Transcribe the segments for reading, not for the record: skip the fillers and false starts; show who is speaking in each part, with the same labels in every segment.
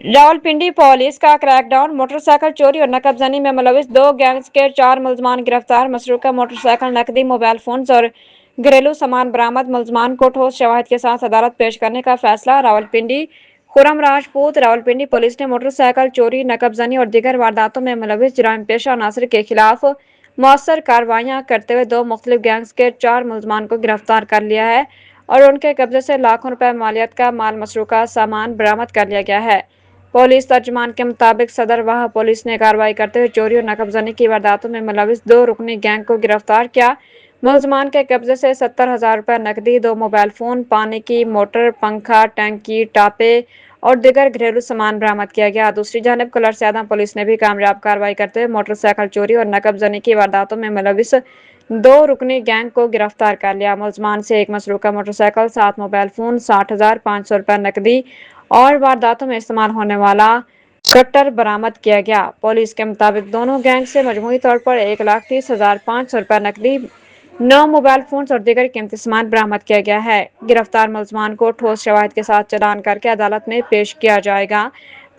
Speaker 1: Rawalpindi police का crackdown. Motorcycle चोरी और नकबजनी में मुलविस 2 गैंग्स के 4 मुलजमान गिरफ्तार। मसरूका मोटरसाइकिल, नकदी, मोबाइल फोन्स और घरेलू सामान बरामद। मुलजमान को ठोस शवाहिद के साथ अदालत पेश करने का फैसला। रावलपिंडी। खुरम राजपूत। रावलपिंडी पुलिस ने मोटरसाइकिल चोरी, नकबजनी और दीगर वारदातों में मुलविस जराइम पेशा अनासर के खिलाफ मौसर कार्रवाइयां करते हुए 2 मुख्तलिफ गैंग्स के 4 मुलजमान को गिरफ्तार कर लिया है और उनके कब्जे से लाखों रुपए मालियत का माल मसरूका सामान बरामद कर लिया गया है। पुलिस तर्जुमान के मुताबिक सदर वाह पुलिस ने कार्रवाई करते हुए चोरी और नकबजनी की वारदातों में मुलविस 2 रुकनी गैंग को गिरफ्तार किया। मुलजमान के कब्जे से 70,000 रुपए नकदी, 2 मोबाइल फोन, पानी की मोटर, पंखा, टंकी, टापे और दीगर घरेलू सामान बरामद किया गया। दूसरी जानब कलरस्यादा पुलिस ने भी कामयाब कार्रवाई करते हुए मोटरसाइकिल चोरी और नकबजनी की वारदातों में मुलविस 2 रुकनी गैंग को गिरफ्तार कर लिया। मुलजमान से एक मसरूका मोटरसाइकिल, 7 मोबाइल फोन, 60,500 रुपए नकदी और वारदातों में इस्तेमाल होने वाला कट्टर बरामद किया गया। पुलिस के मुताबिक दोनों गैंग से मजमूई तौर पर 1,30,500 रुपए नकदी, 9 मोबाइल फोन और दीगर कीमती सामान बरामद किया गया है। गिरफ्तार मुलजमान को ठोस शवाहिद के साथ चालान करके अदालत में पेश किया जाएगा।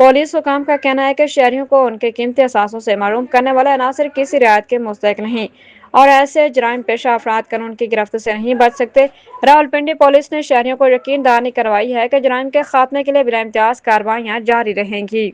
Speaker 1: पुलिस हुकाम का कहना है कि शहरियों को उनके कीमती असासों से महरूम करने वाले अनासर किसी रियायत के मुस्तहिक नहीं और ऐसे जराइम पेशा अफराद कानून की गिरफ्त से नहीं बच सकते। रावलपिंडी पुलिस ने शहरियों को यकीन दहानी करवाई है कि जराइम के खात्मे के लिए बिला इम्तियाज कार्रवाइयां जारी रहेंगी।